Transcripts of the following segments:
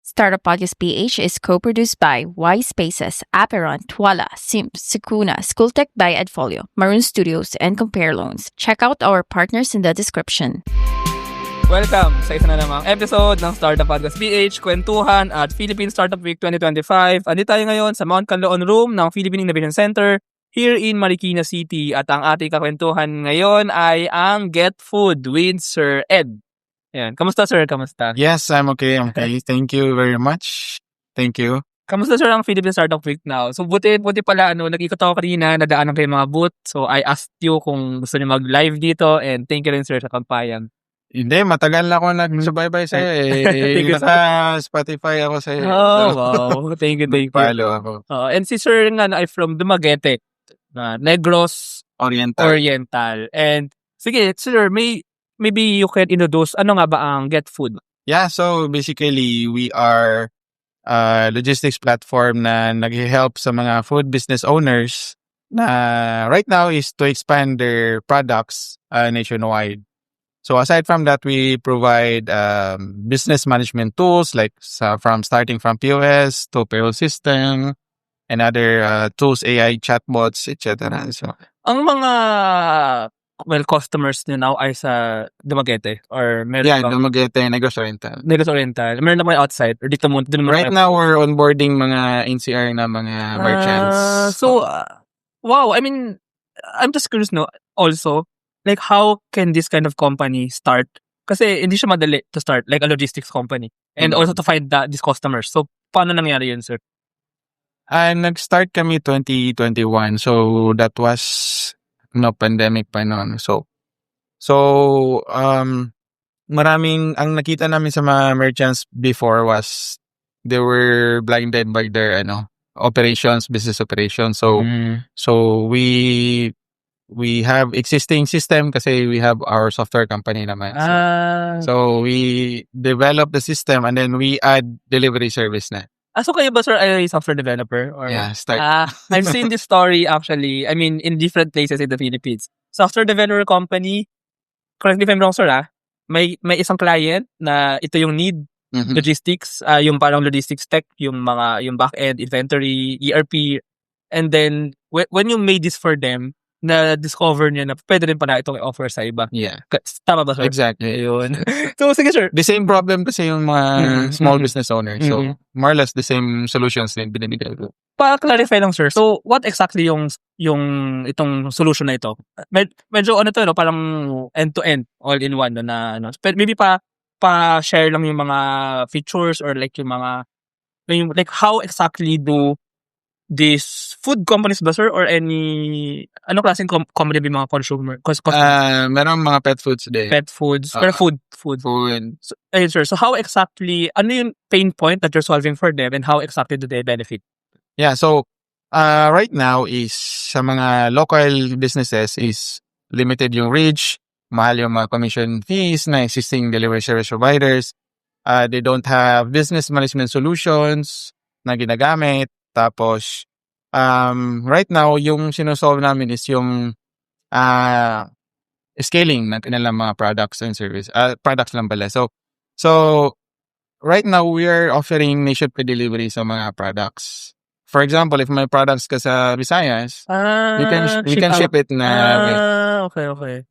Startup Podcast PH is co-produced by Y Spaces, Aperon, Twala, Sims, Sukuna, Schooltech by Edfolio, Maroon Studios, and Compare Loans. Check out our partners in the description. Welcome sa isa na namang episode ng Startup Podcast PH, kwentuhan at Philippine Startup Week 2025. Andito tayo ngayon sa Mount Canloon Room ng Philippine Innovation Center here in Marikina City. At ang ating kakwentuhan ngayon ay ang Get Food with Sir Ed. Ayan. Kamusta, sir? Kamusta? Yes, I'm okay. Thank you very much. Thank you. Kamusta, sir, ang Philippine Startup Week now? So, buti pala, nag-ikot ako kanina, nadaanan kayo mga booth. So, I asked you kung gusto niyo mag-live dito and thank you rin, sir, sa kampayan. Hindi, matagal na ako nagsubaybay sa'yo eh. Thank you, Nasa Spotify ako sa'yo. Oh, wow. Thank you. Follow ako. And si sir nga ay from Dumaguete, Negros Oriental. And sige, sir, maybe you can introduce ano nga ba ang Get Food? Yeah, so basically, we are a logistics platform na nag-help sa mga food business owners na right now is to expand their products nationwide. So aside from that, we provide business management tools like starting from POS to payroll system and other tools, AI chatbots, etc. So Ang mga customers nyo now ay sa Dumaguete or meron bang Dumaguete, Negros Oriental. Negros Oriental? Meron na kayo outside or dito mo? Right now, we're onboarding mga NCR na mga merchants. Wow. I mean, I'm just curious, also, like how can this kind of company start? Kasi hindi siya madali to start, like a logistics company. And also to find these customers. So, paano nangyari yun, sir? Nag-start kami 2021. So, that was pandemic pa noon. So maraming ang nakita namin sa mga merchants before was they were blinded by their business operations. So we have existing system kasi we have our software company naman. So we develop the system and then we add delivery service na. So kayo ba, sir, ay software developer? Or? Yeah, start. I've seen this story actually, I mean, in different places in the Philippines. Software developer company, correct me if I'm wrong, sir, may isang client na ito yung need, logistics, yung parang logistics tech, yung back-end, inventory, ERP, and then, when you made this for them, na-discover niya na pwede rin pala itong i-offer sa iba. Yeah. Tama ba, sir? Exactly. Ayun. So, sige, sir. The same problem kasi yung mga small business owners. So, more or less the same solutions din binibigay ko. Pa-clarify lang, sir. So, what exactly yung itong solution na ito? Medyo parang end-to-end, all-in-one na. Pero maybe pa-share lang yung mga features or like like how exactly do these food companies ba, sir, or anong klaseng company ba yung mga consumer? Meron mga pet foods din. Pet foods, pero food. So, ayun, sir. So how exactly, ano yung pain point that you're solving for them and how exactly do they benefit? Yeah, so right now is sa mga local businesses is limited yung reach, mahal yung mga commission fees na existing delivery service providers. They don't have business management solutions na ginagamit. Tapos, right now, yung sinosolve namin is yung scaling ng kanilang mga products and service. Products lang pala. So, right now, we are offering nationwide delivery sa mga products. For example, if may products ka sa Visayas, we can ship it na Okay.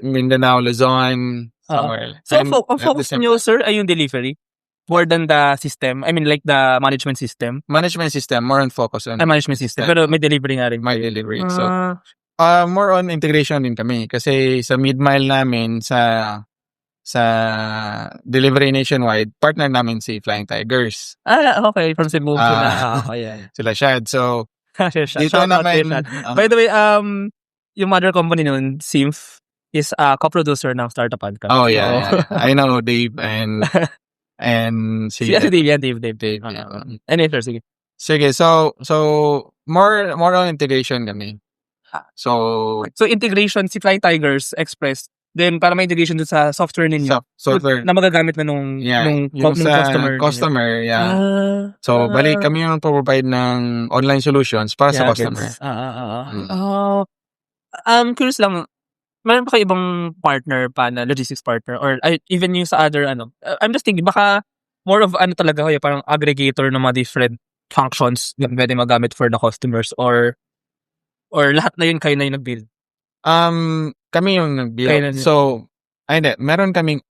Mindanao, Luzon, somewhere. So, ang focus nyo, sir, ay yung delivery? More than the system? I mean, like the management system? Management system, more on focus on management system. Pero may delivery nga rin. my delivery. So, more on integration din kami. Kasi sa mid-mile namin, sa delivery nationwide, partner namin si Flying Tigers. Okay. From Cebu. Yeah. Sila Shad. So, dito Shout out naman. kay Shad. By the way, yung mother company nun, Simf, is a co-producer ng Startup Podcast. Oh, yeah. I know Dave and si Dave. Anyway, sir, sige. Sige, so more on integration kami. So integration si Flying Tigers Express, then para may integration dun sa software ninyo. Software na magagamit na nung customer. Yeah. So balik kami yung provide ng online solutions para sa customer. Curious lang, meron pa kayo ibang partner pa na logistics partner or even yung sa other I'm just thinking baka more of ano talaga kayo, parang aggregator ng mga different functions na pwede magamit for the customers or lahat na yun kayo na yung nag-build? Kami yung Kayo nag-build. na- So, hindi. Meron kaming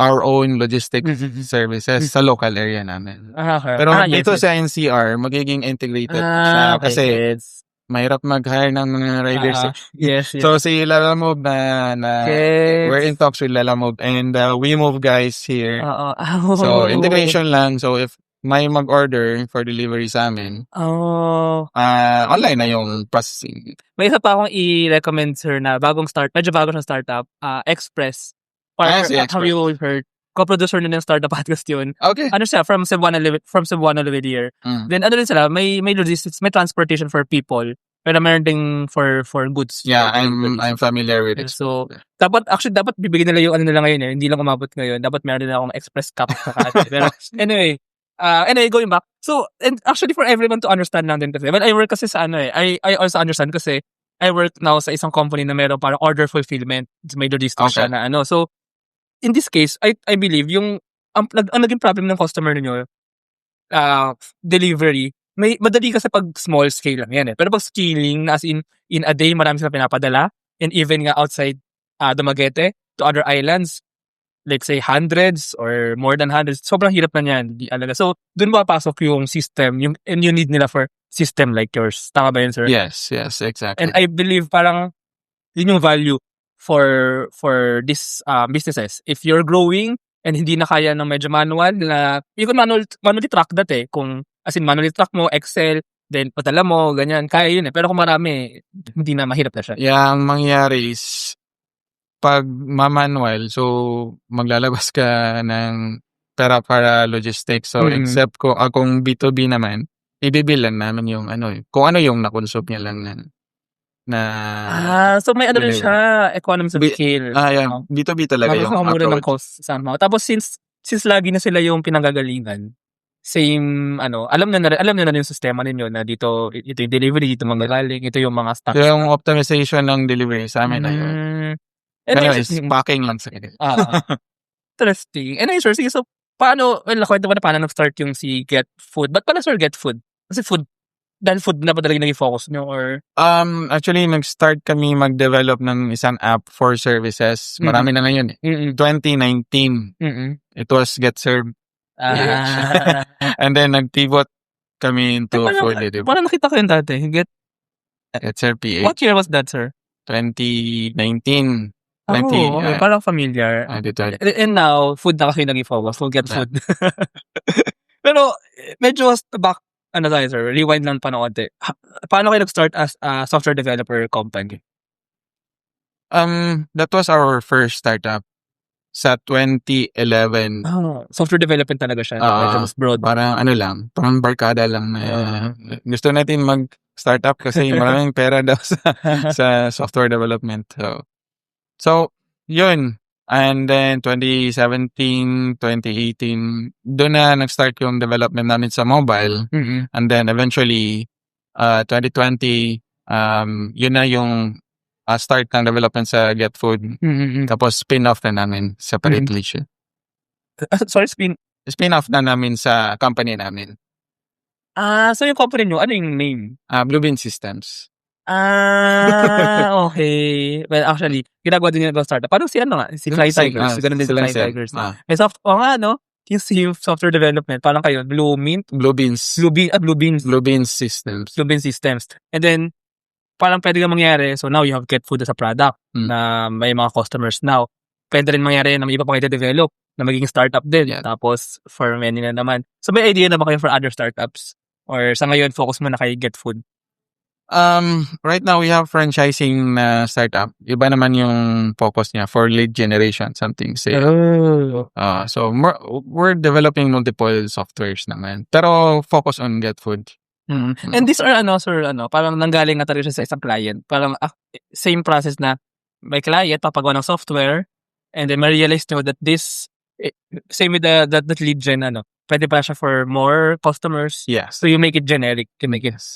our own logistics services sa local area namin. Okay. Pero yes, dito yes. sa NCR, magiging integrated siya okay, kasi gets. mahirap mag-hire ng mga riders. Yes, yes. So, si Lalamove na Gets. we're in talks with Lalamove and we move guys here. Oo. So, integration lang. So, if may mag-order for delivery sa amin, online na yung processing. May isa pa akong i-recommend, sir, na medyo bago siyang startup, Express. Si Have Express. you heard? Co-producer na ng startup podcast yun. Okay. Ano siya, from Cebuana Lividier. Then ano rin sila, may logistics, may transportation for people, pero meron ding for goods. Yeah, I'm familiar with it. So, dapat bibigyan nila yung ano nila ngayon hindi lang umabot ngayon. Dapat meron din akong express cup sa kanya. Pero anyway, going back. So, and actually for everyone to understand lang din kasi. When I work kasi sa I also understand kasi I work now sa isang company na meron parang order fulfillment. May logistics siya na ano. So, in this case, I believe yung ang naging problem ng customer niyo delivery, madali kasi pag small scale lang yan Pero pag scaling, as in a day, marami sila pinapadala. And even nga outside Dumaguete to other islands, like say hundreds or more than hundreds, sobrang hirap na niyan. Di alaga. So, dun papasok yung system, and you need nila for system like yours. Tama ba yun, sir? Yes, exactly. And I believe parang yun yung value for these businesses. If you're growing and hindi na kaya ng medyo manual na you can manually track that kung as in manually track mo Excel then padala mo ganyan kaya yun pero kung marami hindi na mahirap na siya. Ang mangyayari is pag manual so maglalabas ka ng pera para logistics so except kung B2B naman ibibilan namin yung kung ano yung na-consume niya lang na so may ano rin siya, economies of scale. Yeah. B2B talaga yung mura ng approach. cost somehow. Tapos since lagi na sila yung pinanggagalingan, same alam na yung sistema ninyo na dito ito yung delivery, dito manggagaling, ito yung mga stock. Yung optimization ng delivery sa amin na yun. Is packing lang sa kanila. Interesting. And sir, sige, so paano nag-start yung si Get Food? Ba't pala sir Get Food? Kasi dahil food na ba talaga naging focus nyo or? Actually, nag-start kami mag-develop ng isang app for services. Marami na ngayon 2019. It was Get Served. And then nag-pivot kami into food delivery. Parang nakita ko yun dati. Get Served PH. What year was that, sir? 2019. Okay. Parang familiar. And now, food na kasi naging focus. We'll get food. Pero, medyo back, sir, rewind lang pa na konti. Paano kayo nag-start as a software developer company? That was our first startup sa 2011. Software development talaga siya. Medyo mas broad. Parang parang barkada lang na gusto natin mag-startup kasi maraming pera daw sa software development. So, yun. And then 2017, 2018, doon na nag-start yung development namin sa mobile. And then eventually, 2020, yun na yung start ng development sa Get Food. Tapos spin-off na namin separately siya. Sorry, spin-off na namin sa company namin. So yung company nyo, ano yung name? Bluebeam Systems. Okay. Well, actually, ginagawa din yung startup. Parang si Fly Tigers. Ganun din si Fly Tigers. May yung software development. Parang kayo, Bluebeam Systems. Bluebeam Systems. And then, parang pwede nga mangyari. So now you have Get Food as a product na may mga customers now. Pwede rin mangyari na may iba pa kayo develop na magiging startup din. Yeah. Tapos, for many na naman. So may idea na ba kayo for other startups? Or sa ngayon, focus mo na kay Get Food? Right now we have franchising na startup. Iba naman yung focus niya for lead generation, something say. So we're developing multiple softwares naman. Pero focus on Get Food. And these are sir, parang nanggaling na talaga siya sa isang client. Parang same process na may client papagawa ng software and then ma-realize nyo that this same with that lead gen pwede pa siya for more customers. Yes. So you make it generic. You make it. Yes.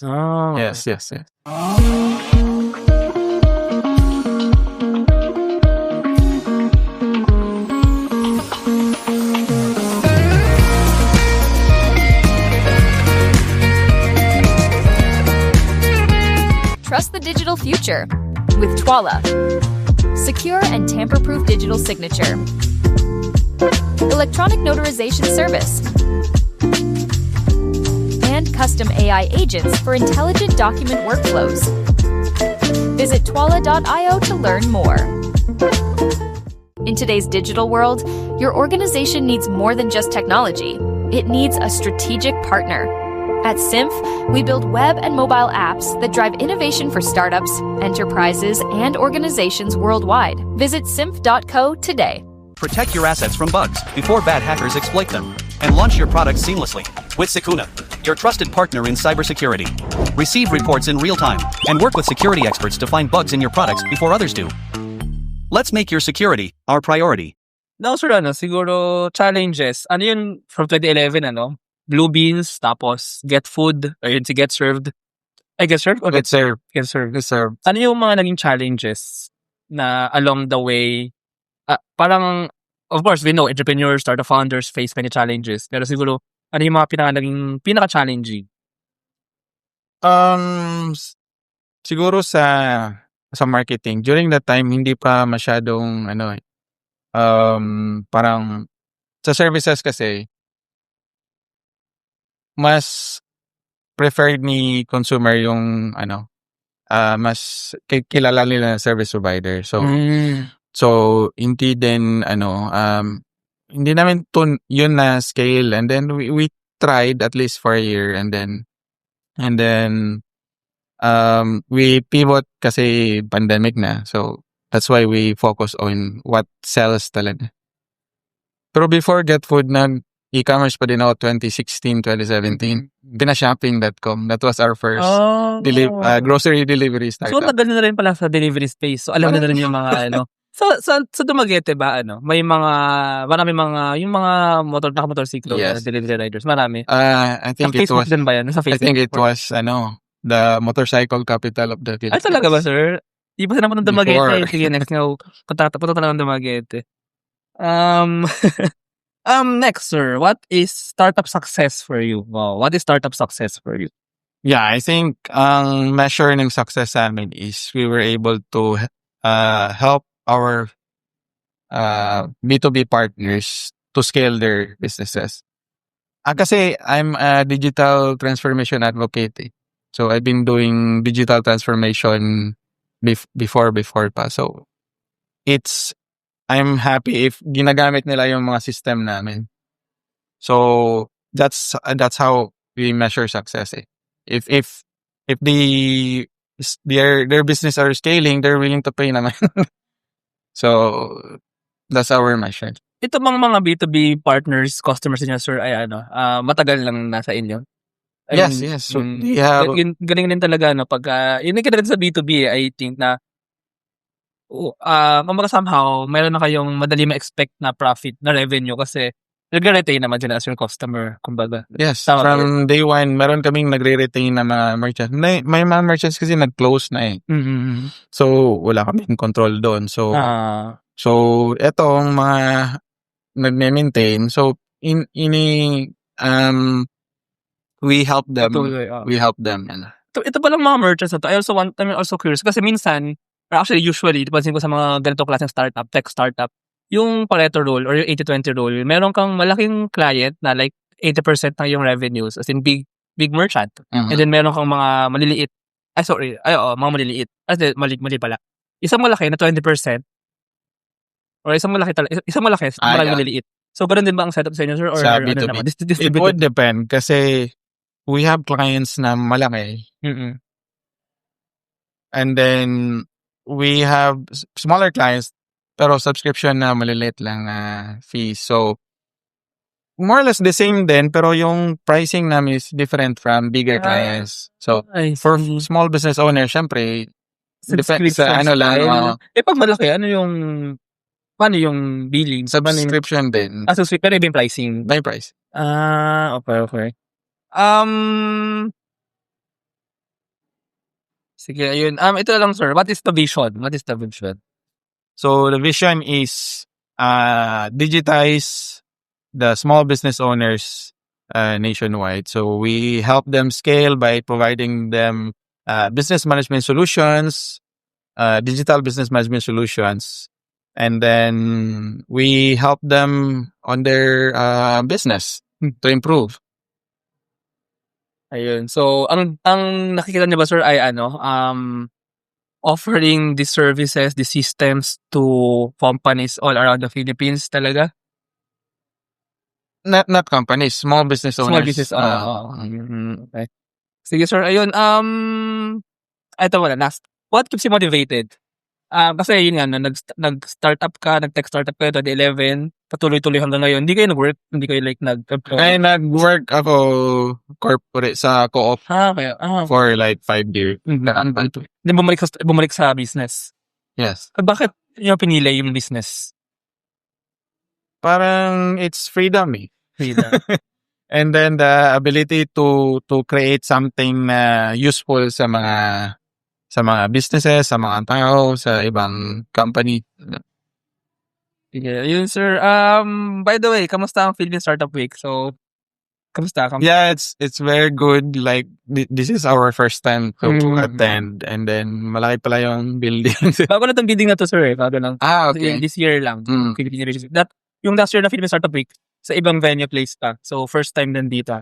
digital future with Twala. Secure and tamper-proof digital signature. Electronic notarization service. And custom AI agents for intelligent document workflows. Visit twala.io to learn more. In today's digital world, your organization needs more than just technology. It needs a strategic partner. At Symph, we build web and mobile apps that drive innovation for startups, enterprises, and organizations worldwide. Visit symph.co today. Protect your assets from bugs before bad hackers exploit them, and launch your products seamlessly with Sukuna, your trusted partner in cybersecurity. Receive reports in real time and work with security experts to find bugs in your products before others do. Let's make your security our priority. Now, sir, siguro challenges. Ano yun from 2011, Blue Beans, tapos Get Food, or yun si Get Served. Ay, Get Served? Get served. Get Served. Get served. Ano yung mga naging challenges na along the way, parang, of course, we know entrepreneurs, startup founders face many challenges. Pero siguro, ano yung mga pinaka-challenging? Siguro sa marketing. During that time, hindi pa masyadong, parang, sa services kasi, mas preferred ni consumer yung mas kilala nila na service provider. So hindi din hindi namin yun na scale, and then we tried at least for a year, and then we pivot kasi pandemic na. So that's why we focus on what sells talaga. Pero before Get Food, e-commerce pa din ako 2016, 2017. Pinashopping.com. That was our first grocery delivery startup. So, tagal na rin pala sa delivery space. So, alam na rin yung mga Sa Dumaguete ba, marami yung mga naka-motorsiklo, Yes. delivery riders, marami. I think Sa it was, Facebook din ba yan? Sa I Facebook. think it was, the motorcycle capital of the Philippines. Ay, talaga ba, sir? Di ba sila ng Dumaguete? Before. Sige, next nga, punta talaga ng Dumaguete. Next, sir, what is startup success for you? Wow, what is startup success for you? Yeah, I think ang measure ng success sa amin is we were able to help our B2B partners to scale their businesses. Kasi I'm a digital transformation advocate. So I've been doing digital transformation before pa. So I'm happy if ginagamit nila yung mga system namin. So that's how we measure success. If their business are scaling, they're willing to pay naman. So that's our measure. Ito mga B2B partners, customers niya, sir, ay matagal lang nasa inyo? Yes. So they have, galing din talaga, pag, yun yung kinaganda sa B2B, I think na, kumbaga somehow, meron na kayong madali ma-expect na profit, na revenue, kasi nagre-retain naman dyan as your customer, kumbaga. yes, Tama from day one, meron kaming nagre-retain na mga merchants. May mga merchants kasi nag-close na eh. Mm-hmm. So wala kaming control doon. So etong mga nagme-maintain, so we help them. We help them. Ito palang mga merchants na to, I'm also curious, kasi minsan, or actually usually, dipansin ko sa mga ganito klaseng startup, tech startup, yung Pareto rule or yung 80-20 rule, meron kang malaking client na like 80% ng yung revenues, as in big merchant. Mhm. And then meron kang mga maliliit, mga maliliit. Mali pala. Isang malaki na 20%, or isang malaki, maraming yeah. maliliit. So, ganun din ba ang setup sa inyo, sir? Or Sa ano B2B. naman? It would depend kasi we have clients na malaki, Mm-mm. and then we have smaller clients pero subscription na maliliit lang fees. So more or less the same din, pero yung pricing namin is different from bigger clients. So for small business owners, syempre depends sa lang. Pag malaki, paano yung billing? Subscription din. Pero iba yung pricing. By price. Okay. Sige, ayun. Ito na lang, sir. What is the vision? So the vision is digitize the small business owners nationwide. So we help them scale by providing them business management solutions, digital business management solutions. And then we help them on their business to improve. Ayun. So, ang nakikita niyo ba, sir, ay offering these services, these systems to companies all around the Philippines talaga? Not companies, small business owners. Small business, okay. Sige, sir. Ayun, ito muna, last. What keeps you motivated? Kasi yun nga, nag-startup ka, nag-tech startup ka, 2011, patuloy-tuloy hanggang ngayon. Hindi kayo nag-work? Hindi kayo like nag-employ? Ay, nag-work ako corporate sa co-op Okay. for like 5 years. Then bumalik sa business. Yes. Bakit yung pinili yung business? Parang it's freedom eh. Freedom. And then the ability to create something na useful sa mga businesses, sa mga tao, sa ibang company. Sige, yun, sir. By the way, kamusta ang Philippine Startup Week? So, kamusta? Yeah, it's very good. Like this is our first time to attend, and then malaki pala yung building. Bago na itong building na to, sir. Bago lang. Okay. This year lang. Philippine University. Yung last year na Philippine Startup Week, sa ibang venue place pa. So, first time din dito.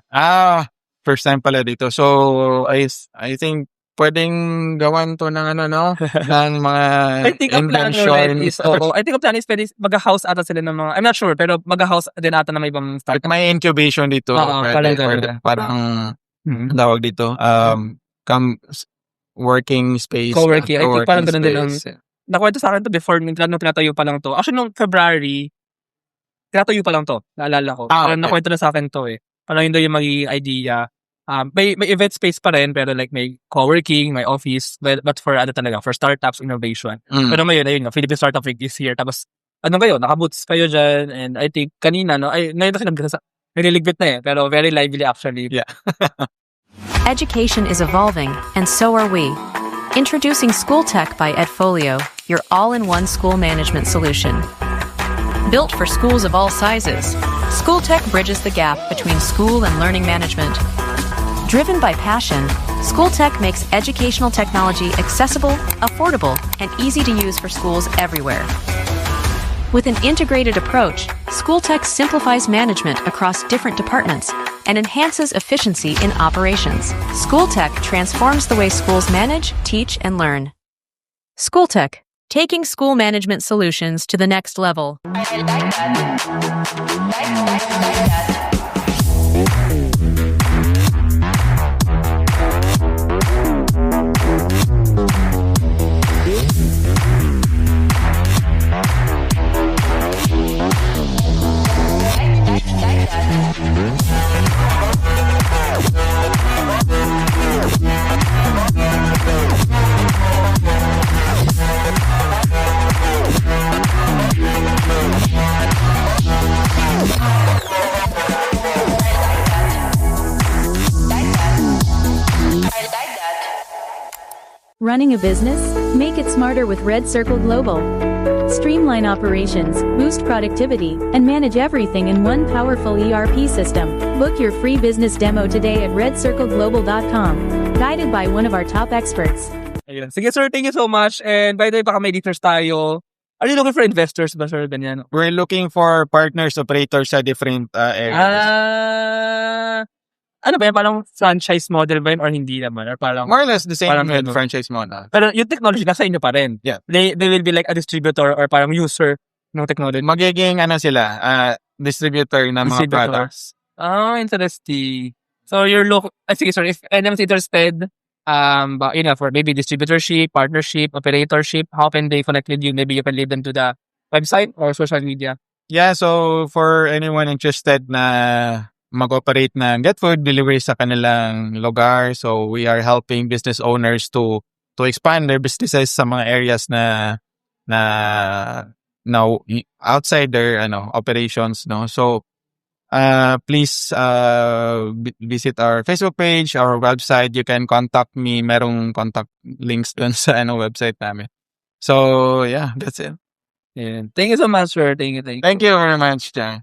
First time pala dito. So, I think pwedeng gawan to ng ng mga I think ang plan is, I think ang plan is pwede mag-house ata sila ng mga, I'm not sure, pero mag-house din ata ng ibang startup. May incubation dito. Parang tawag dito. Working space. Co-working. I think parang ganun din ang, nakwento sa akin to before, nung tinatayo pa lang to. Actually, nung February, tinatayo pa lang to. Naalala ko. Parang nakwento na sa akin to eh. Parang yun daw yung magiging idea. May event space pa rin, pero like may co-working, may office, but for talaga, for startups, innovation. Pero ngayon, ayun nga, Philippine Startup Week is here. Tapos, kayo, nakaboots kayo dyan, and I think kanina, ngayon kasi nililigpit na eh, pero very lively actually. Yeah. Education is evolving, and so are we. Introducing School Tech by Edfolio, your all-in-one school management solution. Built for schools of all sizes, School Tech bridges the gap between school and learning management. Driven by passion, School Tech makes educational technology accessible, affordable, and easy to use for schools everywhere. With an integrated approach, School Tech simplifies management across different departments and enhances efficiency in operations. School Tech transforms the way schools manage, teach, and learn. School Tech, taking school management solutions to the next level. Running a business? Make it smarter with Red Circle Global. Streamline operations, boost productivity, and manage everything in one powerful ERP system. Book your free business demo today at redcircleglobal.com. Guided by one of our top experts. Ayun. Sige, sir, thank you so much. And by the way, baka may listeners tayo. Are you looking for investors ba, sir? Ganyan. We're looking for partners, operators sa different areas. Ano ba yan? Parang franchise model ba yun or hindi naman? Or parang, More or less the same parang with ano. franchise model. Pero yung technology nasa inyo pa rin. Yeah. They will be like a distributor or parang user ng technology. Magiging sila, distributor ng mga products. Oh, interesting. So you're sige, sir, if anyone's interested, you know, for maybe distributorship, partnership, operatorship, how can they connect with you? Maybe you can lead them to the website or social media. Yeah, so for anyone interested na mag-operate ng Get Food delivery sa kanilang lugar, so we are helping business owners to expand their businesses sa mga areas na outside their operations, no. So please visit our Facebook page, our website. You can contact me. Merong contact links dun sa website namin. So yeah, that's it. Yeah. Thank you so much, sir. Thank you. Thank you very much, Jan.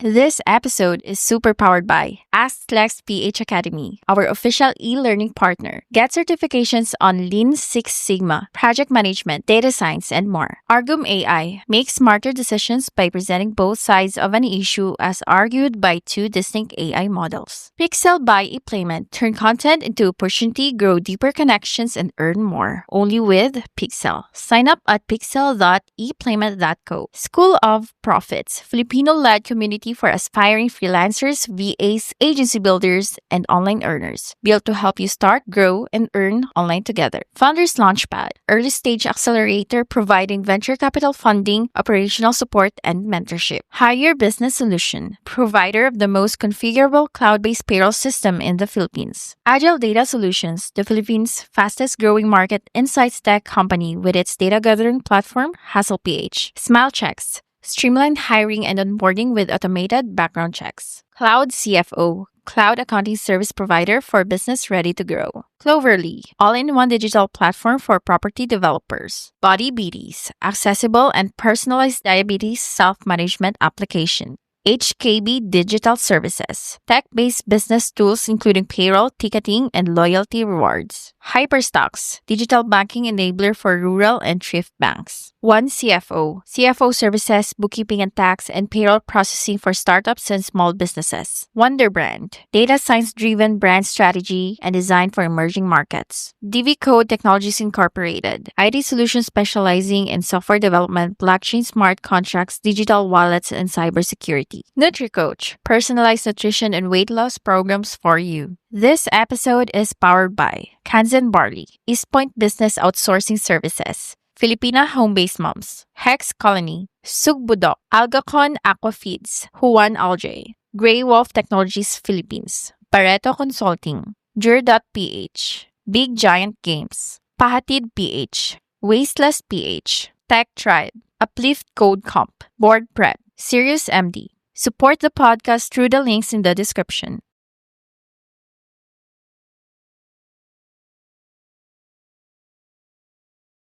This episode is super powered by AskLex PH Academy, our official e-learning partner. Get certifications on Lean Six Sigma, project management, data science, and more. Argum AI makes smarter decisions by presenting both sides of an issue as argued by two distinct AI models. Pixel by ePlayment turn content into opportunity, grow deeper connections, and earn more. Only with Pixel. Sign up at pixel.eplayment.co. School of Profits, Filipino-led community for aspiring freelancers, VAs, agency builders, and online earners. Built to help you start, grow, and earn online together. Founders Launchpad, early stage accelerator providing venture capital funding, operational support, and mentorship. Hire Business Solution, provider of the most configurable cloud-based payroll system in the Philippines. Agile Data Solutions, the Philippines' fastest growing market insights tech company with its data gathering platform, HustlePH. SmileChecks, streamline hiring and onboarding with automated background checks. Cloud CFO, cloud accounting service provider for business ready to grow. Cloverly, all-in-one digital platform for property developers. Body Beaties, accessible and personalized diabetes self-management application. HKB Digital Services, tech-based business tools including payroll, ticketing, and loyalty rewards. Hyperstocks, digital banking enabler for rural and thrift banks. One CFO, CFO services, bookkeeping and tax, and payroll processing for startups and small businesses. Wonder Brand, data science-driven brand strategy and design for emerging markets. DV Code Technologies Incorporated, IT solutions specializing in software development, blockchain smart contracts, digital wallets, and cybersecurity. NutriCoach, personalized nutrition and weight loss programs for you. This episode is powered by Kanzen Barley, East Point Business Outsourcing Services, Filipina Home-Based Moms, Hex Colony, Sugbudok, Algacon Aqua Feeds, Juan Alge, Grey Wolf Technologies Philippines, Pareto Consulting, Jur.ph, Big Giant Games, Pahatid PH, Wasteless PH, Tech Tribe, Uplift Code Comp, Board Prep, Sirius MD. Support the podcast through the links in the description.